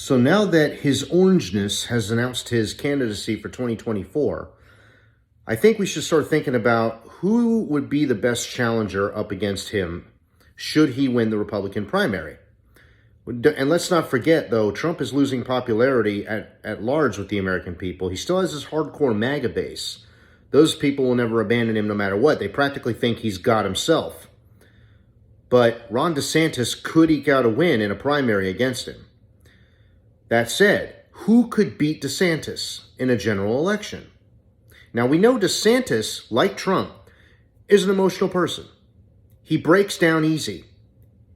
So now that his orangeness has announced his candidacy for 2024, I think we should start thinking about who would be the best challenger up against him should he win the Republican primary. And let's not forget, though, Trump is losing popularity at large with the American people. He still has his hardcore MAGA base. Those people will never abandon him no matter what. They practically think he's God himself. But Ron DeSantis could eke out a win in a primary against him. That said, who could beat DeSantis in a general election? Now, we know DeSantis, like Trump, is an emotional person. He breaks down easy.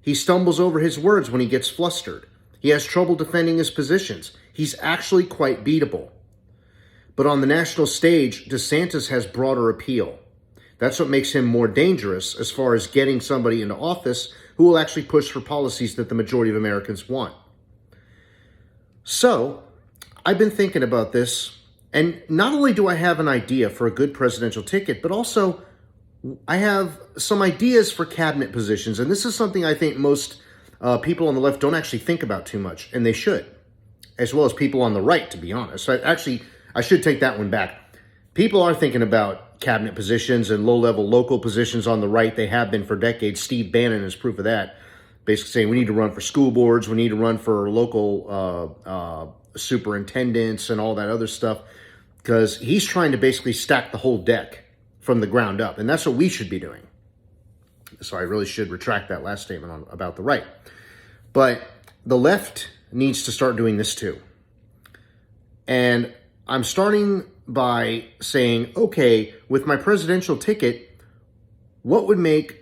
He stumbles over his words when he gets flustered. He has trouble defending his positions. He's actually quite beatable. But on the national stage, DeSantis has broader appeal. That's what makes him more dangerous as far as getting somebody into office who will actually push for policies that the majority of Americans want. So, I've been thinking about this, and not only do I have an idea for a good presidential ticket, but also I have some ideas for cabinet positions, and this is something I think most people on the left don't actually think about too much, and they should, as well as people on the right, to be honest. I should take that one back. People are thinking about cabinet positions and low-level local positions on the right. They have been for decades. Steve Bannon is proof of that. Basically saying we need to run for school boards, we need to run for local superintendents and all that other stuff, because he's trying to basically stack the whole deck from the ground up, and that's what we should be doing. So I really should retract that last statement about the right. But the left needs to start doing this too. And I'm starting by saying, okay, with my presidential ticket, what would make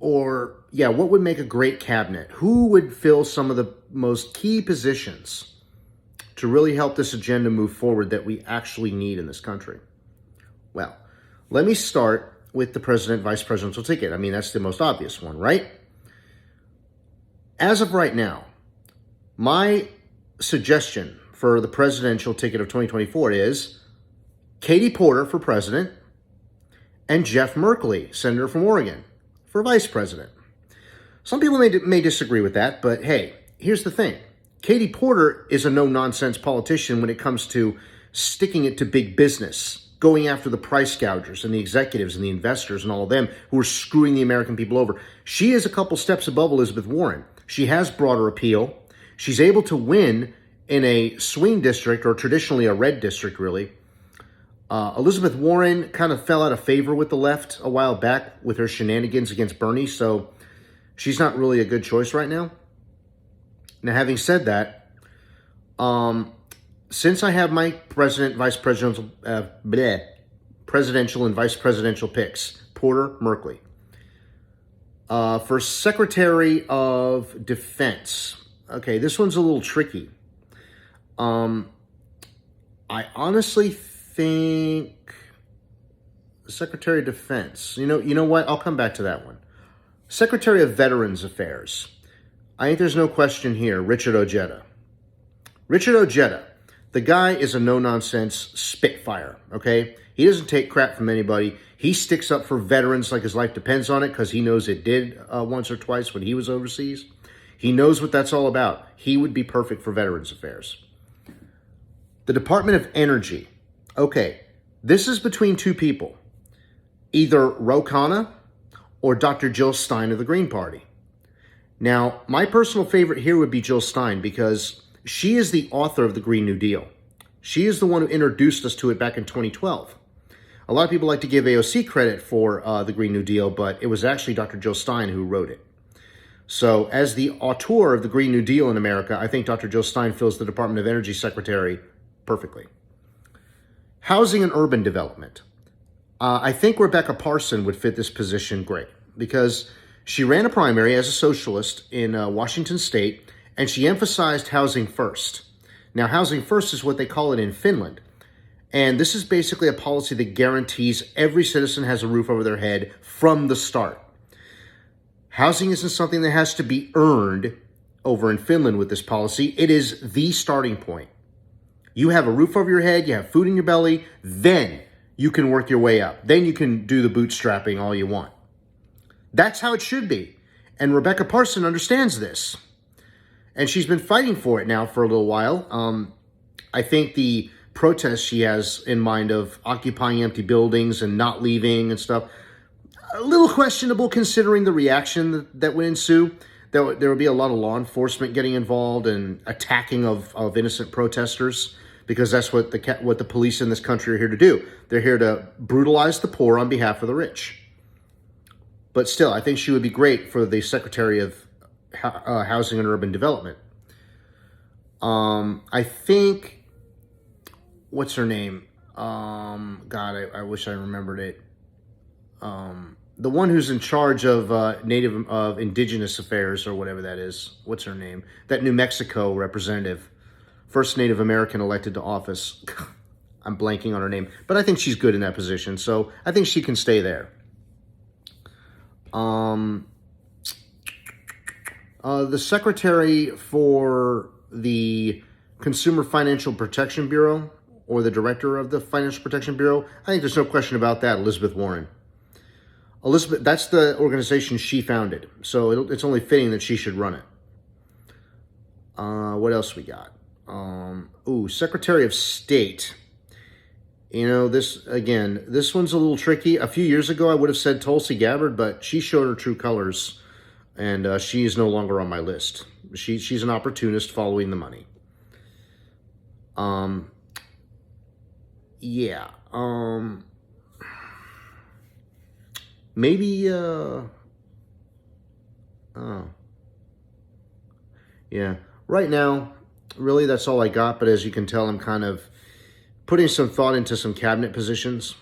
a great cabinet? Who would fill some of the most key positions to really help this agenda move forward that we actually need in this country? Well, let me start with the vice presidential ticket. I mean, that's the most obvious one, right? As of right now, my suggestion for the presidential ticket of 2024 is Katie Porter for president and Jeff Merkley, senator from Oregon, for vice president. Some people may disagree with that, but hey, here's the thing. Katie Porter is a no-nonsense politician when it comes to sticking it to big business, going after the price gougers and the executives and the investors and all of them who are screwing the American people over. She is a couple steps above Elizabeth Warren. She has broader appeal. She's able to win in a swing district, or traditionally a red district, really. Elizabeth Warren kind of fell out of favor with the left a while back with her shenanigans against Bernie, so she's not really a good choice right now. Now, having said that, since I have my presidential and vice presidential picks, Porter, Merkley. For Secretary of Defense, okay, this one's a little tricky. I honestly think Secretary of Defense. You know what? I'll come back to that one. Secretary of Veterans Affairs. I think there's no question here. Richard Ojeda. Richard Ojeda. The guy is a no-nonsense spitfire, okay? He doesn't take crap from anybody. He sticks up for veterans like his life depends on it because he knows it did once or twice when he was overseas. He knows what that's all about. He would be perfect for Veterans Affairs. The Department of Energy. Okay, this is between two people. Either Ro Khanna or Dr. Jill Stein of the Green Party. Now, my personal favorite here would be Jill Stein because she is the author of the Green New Deal. She is the one who introduced us to it back in 2012. A lot of people like to give AOC credit for the Green New Deal, but it was actually Dr. Jill Stein who wrote it. So as the auteur of the Green New Deal in America, I think Dr. Jill Stein fills the Department of Energy Secretary perfectly. Housing and urban development. I think Rebecca Parson would fit this position great because she ran a primary as a socialist in Washington State, and she emphasized housing first. Now, housing first is what they call it in Finland. And this is basically a policy that guarantees every citizen has a roof over their head from the start. Housing isn't something that has to be earned over in Finland with this policy. It is the starting point. You have a roof over your head, you have food in your belly, then you can work your way up. Then you can do the bootstrapping all you want. That's how it should be. And Rebecca Parson understands this. And she's been fighting for it now for a little while. I think the protest she has in mind of occupying empty buildings and not leaving and stuff, a little questionable considering the reaction that would ensue. There would be a lot of law enforcement getting involved and attacking of innocent protesters, because that's what the police in this country are here to do. They're here to brutalize the poor on behalf of the rich. But still, I think she would be great for the Secretary of Housing and Urban Development. I think, what's her name? God, I wish I remembered it. The one who's in charge of Indigenous Affairs or whatever that is. What's her name? That New Mexico representative. First Native American elected to office. I'm blanking on her name. But I think she's good in that position. So I think she can stay there. The secretary for the Consumer Financial Protection Bureau, or the director of the Financial Protection Bureau, I think there's no question about that, Elizabeth Warren. Elizabeth, that's the organization she founded, so it's only fitting that she should run it. What else we got? Secretary of State. You know, this one's a little tricky. A few years ago, I would have said Tulsi Gabbard, but she showed her true colors, and she is no longer on my list. She's an opportunist following the money. Right now, really, that's all I got. But as you can tell, I'm kind of putting some thought into some cabinet positions.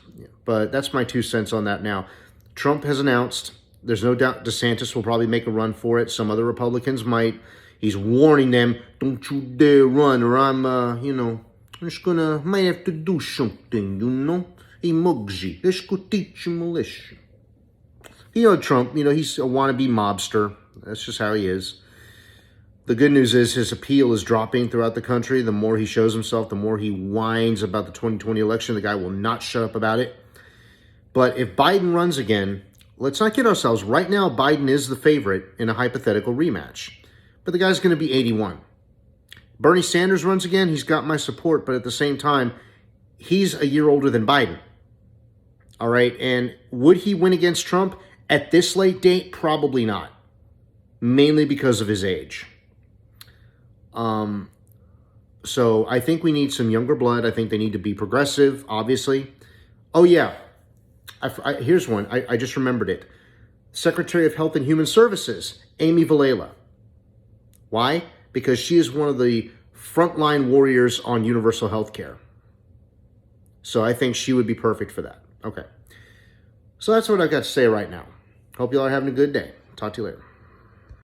But that's my 2 cents on that now. Trump has announced, there's no doubt DeSantis will probably make a run for it. Some other Republicans might. He's warning them, don't you dare run, or I'm, might have to do something, Emoji. Let's go teach him a lesson. Trump, he's a wannabe mobster. That's just how he is. The good news is his appeal is dropping throughout the country. The more he shows himself, the more he whines about the 2020 election. The guy will not shut up about it. But if Biden runs again, let's not kid ourselves. Right now, Biden is the favorite in a hypothetical rematch. But the guy's going to be 81. Bernie Sanders runs again, he's got my support. But at the same time, he's a year older than Biden. All right, and would he win against Trump at this late date? Probably not. Mainly because of his age. So I think we need some younger blood. I think they need to be progressive, obviously. Oh, yeah. Here's one. I just remembered it. Secretary of Health and Human Services, Amy Vilela. Why? Because she is one of the frontline warriors on universal health care. So I think she would be perfect for that. Okay. So that's what I've got to say right now. Hope you all are having a good day. Talk to you later.